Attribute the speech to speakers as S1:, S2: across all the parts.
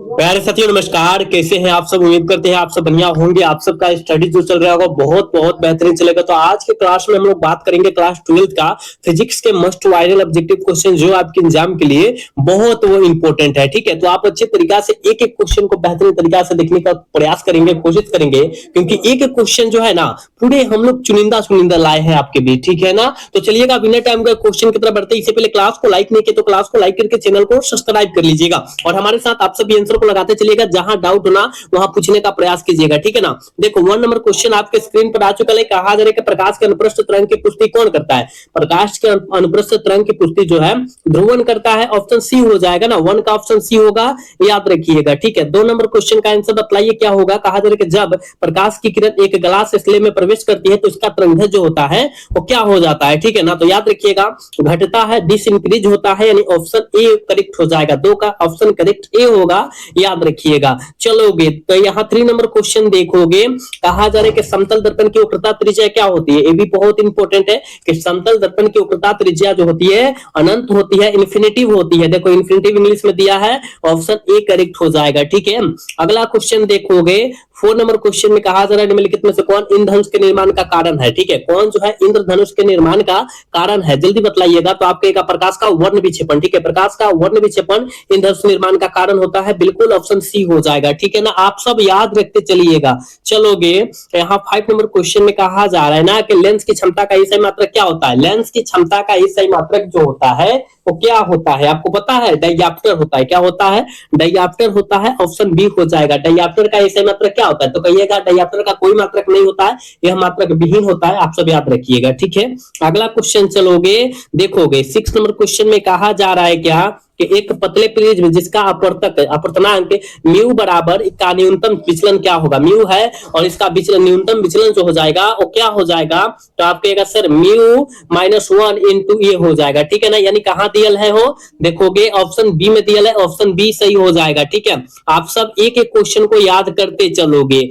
S1: प्यारे साथियों नमस्कार। कैसे हैं आप सब? उम्मीद करते हैं आप सब बढ़िया होंगे। आप सबका स्टडी जो चल रहा होगा बहुत बहुत बेहतरीन चलेगा। तो आज के क्लास में हम लोग बात करेंगे क्लास 12 का फिजिक्स के मोस्ट वायरल ऑब्जेक्टिव क्वेश्चन जो आपके एग्जाम के लिए बहुत वो इंपॉर्टेंट है। ठीक है, तो आप अच्छे तरीका से एक एक क्वेश्चन को बेहतरीन तरीका से देखने का प्रयास करेंगे, कोशिश करेंगे, क्योंकि एक एक क्वेश्चन जो है ना पूरे हम लोग चुनिंदा चुनिंदा लाए हैं आपके बीच। ठीक है ना, तो चलिएगा बिना टाइम का क्वेश्चन की तरफ बढ़ते। इससे पहले क्लास को लाइक नहीं किया तो क्लास को लाइक करके चैनल को सब्सक्राइब कर लीजिएगा और हमारे साथ आप सभी आंसर को लगाते चलिएगा। जहां डाउट होना वहां पूछने का प्रयास कीजिएगा। ठीक है ना, देखो 1 नंबर क्वेश्चन आपके स्क्रीन पर आ चुका है। कहा जा रहा है कि प्रकाश के अनुप्रस्थ तरंग की पुष्टि कौन करता है? प्रकाश के अनुप्रस्थ तरंग की पुष्टि जो है ध्रुवन करता है। ऑप्शन सी हो जाएगा ना, 1 का ऑप्शन सी होगा, याद रखिएगा। ठीक है, 2 नंबर क्वेश्चन का आंसर बताइए क्या होगा। कहा जा रहा है कि जब प्रकाश की किरण एक ग्लास स्लेब में प्रवेश करती है तो इसका तरंगदैर्घ्य जो होता है वो क्या हो जाता है? ठीक है ना, तो याद रखिएगा घटता है, डिसइंक्रीज होता है, यानी ऑप्शन ए करेक्ट हो जाएगा। 2 का ऑप्शन करेक्ट ए होगा, याद रखिएगा। चलोगे तो यहाँ 3 नंबर क्वेश्चन देखोगे। कहा जा रहा है कि समतल दर्पण की वक्रता त्रिज्या क्या होती है? ये भी बहुत इंपॉर्टेंट है कि समतल दर्पण की वक्रता त्रिज्या जो होती है अनंत होती है, इन्फिनिटिव होती है। देखो इन्फिनिटिव इंग्लिश में दिया है, ऑप्शन ए करेक्ट हो जाएगा। ठीक है, अगला क्वेश्चन देखोगे 4 नंबर क्वेश्चन में कहा जा रहा है निम्नलिखित में से कौन इंद्रधनुष के निर्माण का कारण है? ठीक है, कौन जो है इंद्रधनुष के निर्माण का कारण है? जल्दी बतलाइएगा। तो आपके प्रकाश का वर्ण विक्षेपण। ठीक है, प्रकाश का वर्ण विक्षेपण इंद्रधनुष निर्माण का कारण होता है, बिल्कुल ऑप्शन सी हो जाएगा। ठीक है ना, आप सब याद रखते चलिएगा। चलोगे यहाँ 5 नंबर क्वेश्चन में कहा जा रहा है ना कि लेंस की क्षमता का सही मात्रक क्या होता है? लेंस की क्षमता का सही मात्रक जो होता है वो क्या होता है? आपको पता है? डायऑप्टर होता है। क्या होता है? डायऑप्टर होता है, ऑप्शन बी हो जाएगा। डायऑप्टर का सही मात्रक क्या होता है? तो कहिएगा डायऑप्टर का कोई मात्रक नहीं होता है, यह मात्रक विहीन होता है। आप सब याद रखिएगा। ठीक है, अगला क्वेश्चन चलोगे देखोगे 6 नंबर क्वेश्चन में कहा जा रहा है क्या कि एक पतले प्रिज्म जिसका अपवर्तनांक म्यू बराबर का न्यूनतम विचलन क्या होगा? म्यू है और इसका विचलन न्यूनतम विचलन जो हो जाएगा वो क्या हो जाएगा? तो आप कहेगा सर म्यू -1 इंटू ये हो जाएगा। ठीक है ना, यानी कहां दियल है हो? देखोगे ऑप्शन बी में दियल है, ऑप्शन बी सही हो जाएगा। ठीक है, आप सब एक एक क्वेश्चन को याद करते चलोगे।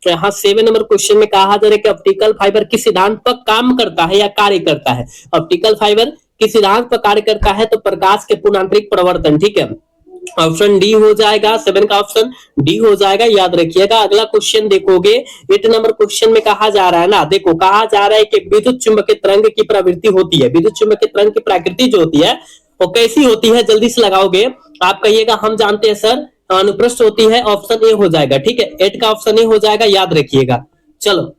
S1: यहाँ 7 नंबर क्वेश्चन में कहा जा रहा है कि ऑप्टिकल फाइबर किस सिद्धांत पर काम करता है या कार्य करता है? ऑप्टिकल फाइबर किस सिद्धांत पर कार्य करता है? तो प्रकाश के पूर्णांतरिक प्रवर्तन। ठीक है, ऑप्शन डी हो जाएगा। 7 का ऑप्शन डी हो जाएगा, याद रखिएगा। अगला क्वेश्चन देखोगे 8 नंबर क्वेश्चन में कहा जा रहा है ना, देखो कहा जा रहा है कि विद्युत चुंबकीय तरंग की प्रवृत्ति होती है। विद्युत चुंबकीय तरंग की प्रकृति जो होती है वो कैसी होती है? जल्दी से लगाओगे। आप कहिएगा हम जानते हैं सर, अनुप्रस्थ होती है, ऑप्शन ए हो जाएगा। ठीक है, 8 का ऑप्शन ए हो जाएगा, याद रखिएगा। चलो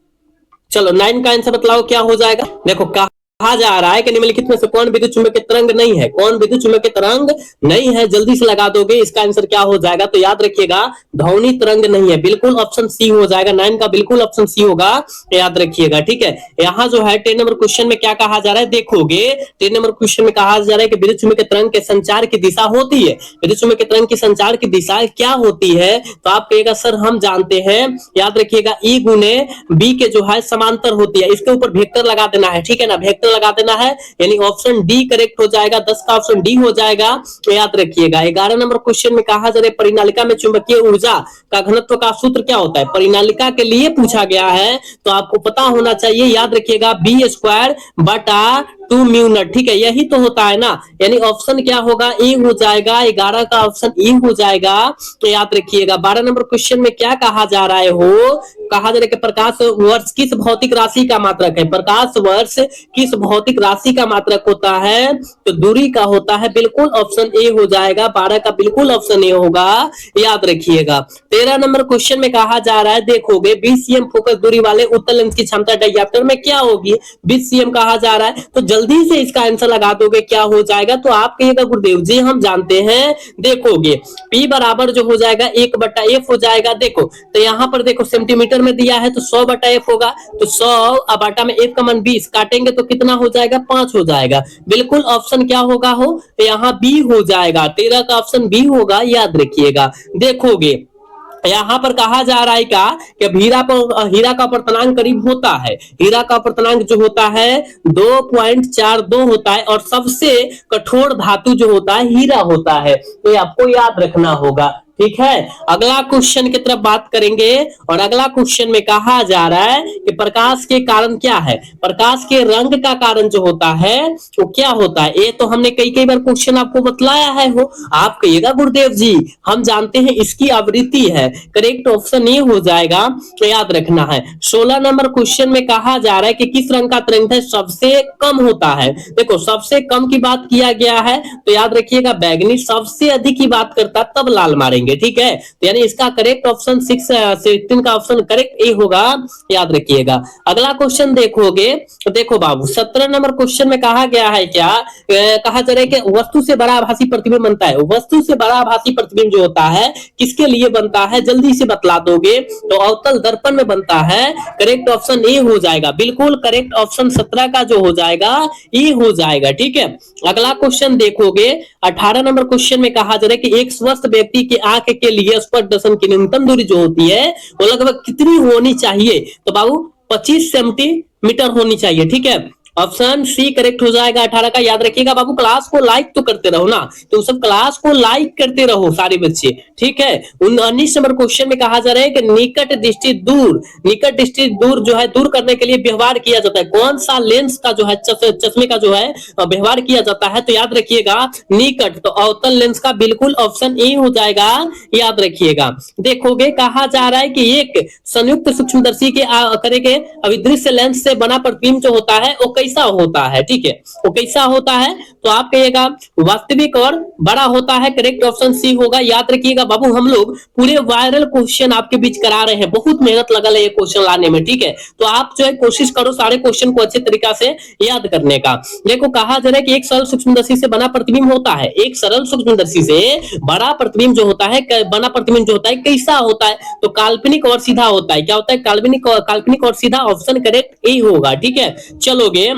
S1: चलो 9 का आंसर बतलाओ क्या हो जाएगा। देखो कहा जा रहा है कि निम्नलिखित में से कौन विद्युत चुंबकीय तरंग नहीं है? कौन विद्युत चुंबकीय तरंग नहीं है? जल्दी से लगा दोगे, इसका आंसर क्या हो जाएगा? तो याद रखिएगा ध्वनि तरंग नहीं है, बिल्कुल ऑप्शन सी हो जाएगा। 9 का बिल्कुल ऑप्शन सी होगा, याद रखिएगा। ठीक है, यहाँ जो है 10 नंबर क्वेश्चन में क्या कहा जा रहा है देखोगे। 10 नंबर क्वेश्चन में कहा जा रहा है कि विद्युत चुंबकीय तरंग के संचार की दिशा होती है। विद्युत चुंबकीय तरंग की संचार की दिशा क्या होती है? तो आप कहेगा सर हम जानते हैं, याद रखिएगा ई गुने बी के जो है समांतर होती है। इसके ऊपर वेक्टर लगा देना है। ठीक है ना, वेक्टर लगा देना है, यानी ऑप्शन डी करेक्ट हो जाएगा। 10 का ऑप्शन डी हो जाएगा, तो याद रखिएगा। 11 नंबर क्वेश्चन में कहा जा रहा है परिनालिका में चुंबकीय ऊर्जा का घनत्व का सूत्र क्या होता है? परिनालिका के लिए पूछा गया है, तो आपको पता होना चाहिए, याद रखिएगा b² बटा 2 म्यू नॉट। ठीक है, यही तो होता है ना, यानी ऑप्शन क्या होगा? ए हो जाएगा। 11 का ऑप्शन ए हो जाएगा, तो याद रखिएगा। 12 नंबर क्वेश्चन में क्या कहा जा रहा है हो? कहा जा रहा है कि प्रकाश वर्ष किस भौतिक राशि का मात्रक है? प्रकाश वर्ष किस भौतिक राशि का मात्रक होता है? तो दूरी का होता है, बिल्कुल ऑप्शन ए हो जाएगा। 12 का बिल्कुल ऑप्शन ए होगा, याद रखिएगा। 13 नंबर क्वेश्चन में कहा जा रहा है देखोगे 20 cm फोकस दूरी वाले उत्तल लेंस की क्षमता डायऑप्टर में क्या होगी? 20 cm कहा जा रहा है, तो जल्दी से इसका आंसर लगा दोगे, क्या हो जाएगा? तो आप कहिएगा गुरुदेव जी हम जानते हैं। देखोगे P बराबर जो हो जाएगा 1/f हो जाएगा। देखो तो यहाँ पर देखो सेंटीमीटर में दिया है तो 100/f होगा, तो 100 बटा में 1 का मान 20 काटेंगे तो कितना हो जाएगा? 5 हो जाएगा। बिल्कुल ऑप्शन क्या होगा हो? तो यहाँ बी हो जाएगा। 13 का ऑप्शन बी होगा, याद रखिएगा। देखोगे यहाँ पर कहा जा रहा है क्या कि हीरा का अपवर्तनांक करीब होता है। हीरा का अपवर्तनांक जो होता है 2.42 होता है और सबसे कठोर धातु जो होता है हीरा होता है, तो आपको याद रखना होगा। ठीक है। अगला क्वेश्चन की तरफ बात करेंगे और अगला क्वेश्चन में कहा जा रहा है कि प्रकाश के कारण क्या है, प्रकाश के रंग का कारण जो होता है वो क्या होता है। ये तो हमने कई कई बार क्वेश्चन आपको बतलाया है। हो आप कहिएगा गुरुदेव जी हम जानते हैं इसकी आवृत्ति है, करेक्ट ऑप्शन ये हो जाएगा। तो याद रखना है 16 नंबर क्वेश्चन में कहा जा रहा है कि किस रंग का तरंग सबसे कम होता है। देखो सबसे कम की बात किया गया है तो याद रखिएगा बैगनी, सबसे अधिक की बात करता तब लाल मारेंगे, ठीक है। तो यानी इसका करेक्ट ऑप्शन 16 का ऑप्शन करेक्ट ए होगा, याद रखिएगा। अगला क्वेश्चन देखोगे तो देखो बाबू 17 नंबर क्वेश्चन में कहा गया है क्या, कहा जा रहा है कि वस्तु से बड़ा आभासी प्रतिबिंब बनता है। वस्तु से बड़ा आभासी प्रतिबिंब जो होता है किसके लिए बनता है, जल्दी से बतला दोगे तो अवतल दर्पण में बनता है। करेक्ट ऑप्शन ए हो जाएगा, बिल्कुल करेक्ट ऑप्शन 17 का जो हो जाएगा ए हो जाएगा, ठीक है। अगला क्वेश्चन देखोगे 18 नंबर क्वेश्चन में कहा जा रहा है कि एक स्वस्थ व्यक्ति की आंख के लिए स्पर्श दर्शन की न्यूनतम दूरी जो होती है वो लगभग कितनी होनी चाहिए। तो बाबू 25 सेंटीमीटर होनी चाहिए, ठीक है। ऑप्शन सी करेक्ट हो जाएगा 18 का। याद रखिएगा बाबू क्लास को लाइक तो करते रहो ना, तो सब क्लास को लाइक करते रहो सारे बच्चे, ठीक है। 19 नंबर क्वेश्चन में कहा जा रहा है कि निकट दृष्टि दूर जो है दूर करने के लिए व्यवहार किया जाता है। कौन सा लेंस का जो है चश्मे का जो है व्यवहार किया जाता है। तो याद रखिएगा निकट, तो अवतल लेंस का बिल्कुल ऑप्शन ए हो जाएगा, याद रखिएगा। देखोगे कहा जा रहा है कि एक संयुक्त सूक्ष्मदर्शी के करेंगे अभिदृश्य लेंस से बना प्रतिबिंब जो होता है वो कैसा होता है, ठीक है। वो कैसा होता है तो आप कहिएगा वास्तविक और बड़ा होता है, करेक्ट ऑप्शन सी होगा। याद रखिएगा बाबू हम लोग पूरे वायरल क्वेश्चन आपके बीच करा रहे हैं, बहुत मेहनत लगा है ये क्वेश्चन लाने में, ठीक है। तो आप जो है कोशिश करो सारे क्वेश्चन को अच्छे तरीका से याद करने का। देखो कहा जा रहा है कि एक सरल सूक्ष्मदर्शी से बना प्रतिबिंब होता है, एक सरल सूक्ष्मदर्शी से बड़ा प्रतिबिंब जो होता है, बना प्रतिबिंब जो होता है कैसा होता है। तो काल्पनिक और सीधा होता है। क्या होता है, काल्पनिक और सीधा, ऑप्शन करेक्ट ए होगा, ठीक है। चलोगे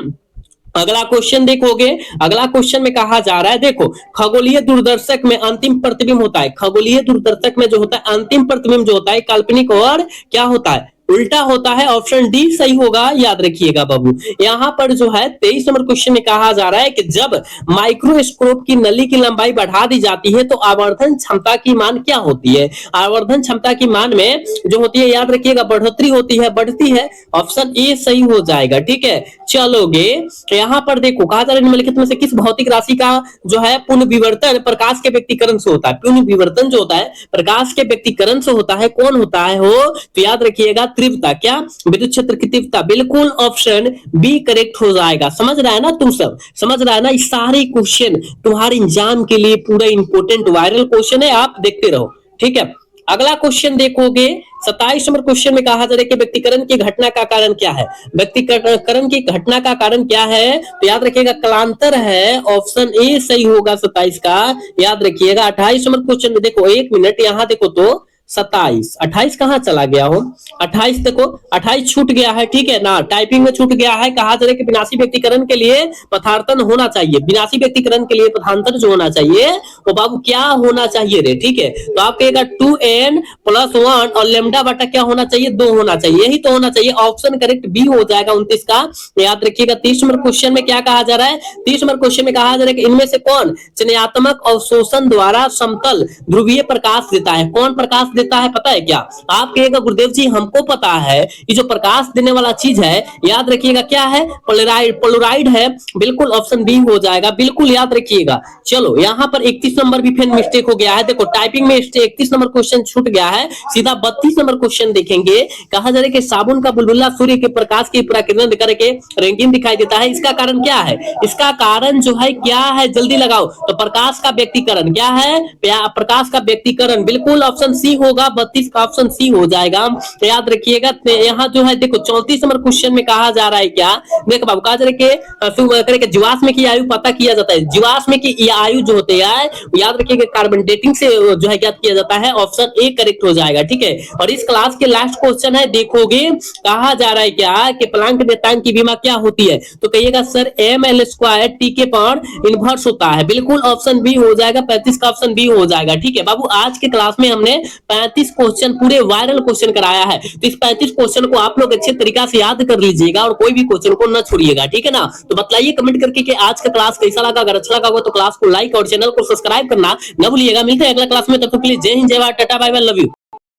S1: अगला क्वेश्चन देखोगे, अगला क्वेश्चन में कहा जा रहा है देखो खगोलीय दूरदर्शक में अंतिम प्रतिबिंब होता है। खगोलीय दूरदर्शक में जो होता है अंतिम प्रतिबिंब जो होता है काल्पनिक और क्या होता है, उल्टा होता है। ऑप्शन डी सही होगा, याद रखिएगा बाबू। यहां पर जो है 23 नंबर क्वेश्चन में कहा जा रहा है कि जब माइक्रोस्कोप की नली की लंबाई बढ़ा दी जाती है तो आवर्धन क्षमता की मान क्या होती है। आवर्धन क्षमता की मान में जो होती है याद रखिएगा बढ़ोतरी होती है, बढ़ती है। ऑप्शन ए सही हो जाएगा, ठीक है। चलोगे तो यहां पर देखो कहा जा रहा है निम्नलिखित में से किस भौतिक राशि का जो है पुनर्विवर्तन प्रकाश के व्यक्तिकरण से होता है। पुनर्विवर्तन जो होता है प्रकाश के व्यक्तिकरण से होता है, कौन होता है हो, तो याद रखिएगा तीव्रता, क्या विद्युत क्षेत्र की तीव्रता, बिल्कुल ऑप्शन बी करेक्ट हो जाएगा। समझ रहा है ना तुम सब, समझ रहा है ना। इस सारे क्वेश्चन तुम्हारे एग्जाम के लिए पूरा इंपोर्टेंट वायरल क्वेश्चन है, आप देखते रहो, ठीक है। अगला क्वेश्चन देखोगे 27 नंबर क्वेश्चन में कहा जा रहा है कि व्यक्तिकरण की घटना का कारण क्या है। व्यक्तिकरण की घटना का कारण क्या है, तो याद रखिएगा कलांतर है, ऑप्शन ए सही होगा 27 का, याद रखिएगा। 28 नंबर क्वेश्चन में देखो, एक मिनट यहां देखो तो 27 28 कहां चला गया हो, 28 देखो 28 छूट गया है, ठीक है ना, टाइपिंग में छूट गया है। कहा जा रहा है कि विनाशी व्यक्तिकरण के लिए पथार्थन होना चाहिए। विनाशी व्यक्तिकरण के लिए पथांतर जो होना चाहिए वो बाबू क्या होना चाहिए रे, ठीक है। तो आप कहेगा 2n+1 और लेमडा बटा क्या होना चाहिए, 2 होना चाहिए, यही तो होना चाहिए। ऑप्शन करेक्ट बी हो जाएगा 29 का, याद रखिएगा। 30 नंबर क्वेश्चन में क्या कहा जा रहा है, 30 नंबर क्वेश्चन में कहा जा रहा है कि इनमें से कौन चयनात्मक अवशोषण द्वारा समतल ध्रुवीय प्रकाश देता है। कौन प्रकाश देता है पता है क्या, आप कहिएगा गुरुदेव जी हमको पता है, ये जो प्रकाश देने वाला चीज है याद रखिएगा क्या है, पोलराइड है, बिल्कुल ऑप्शन बी हो जाएगा, बिल्कुल याद रखिएगा। चलो यहाँ पर 31 नंबर भी फिर मिस्टेक हो गया है। देखो टाइपिंग में 31 नंबर क्वेश्चन छूट गया है, सीधा 32 नंबर क्वेश्चन देखेंगे। कहा जा रहा है कि साबुन का बुलबुला सूर्य के प्रकाश की प्रकिरण करके रंगीन दिखाई देता है, इसका कारण क्या है। इसका कारण जो है क्या है, जल्दी लगाओ। तो प्रकाश का व्यक्तिकरण क्या है, प्रकाश का व्यक्तिकरण, बिल्कुल ऑप्शन सी होगा, 32 का ऑप्शन सी हो जाएगा, तो याद रखिएगा। यहाँ जो है देखो 34 नंबर क्वेश्चन में कहा जा रहा है क्या, देखो बाबू कहा जा रहा है कि जीवाश्म की आयु पता किया जाता है। जीवाश्म की आयु जो होती है याद रखिएगा कार्बन डेटिंग से जो है ज्ञात किया जाता है, ऑप्शन ए करेक्ट हो जाएगा, ठीक है। और इस क्लास के लास्ट क्वेश्चन है, देखोगे कहा जा रहा है क्या कि प्लांक निर्देशांक की विमा क्या होती है, तो कहिएगा सर ml² टी के पर इनवर्स होता है, बिल्कुल ऑप्शन बी हो जाएगा, 35 का ऑप्शन बी हो जाएगा, ठीक है बाबू। आज के क्लास में हमने 35 क्वेश्चन पूरे वायरल क्वेश्चन कराया है। तो इस 35 क्वेश्चन को आप लोग अच्छे तरीका से याद कर लीजिएगा और कोई भी क्वेश्चन को न छोड़िएगा, ठीक है ना। तो बताइए कमेंट करके कि आज का क्लास कैसा लगा। अगर अच्छा लगा हो तो क्लास को लाइक और चैनल को सब्सक्राइब करना न भूलिएगा। मिलते हैं अगला क्लास में, तब तक के लिए जय हिंद, जय Bharat, tata, bye bye, love you.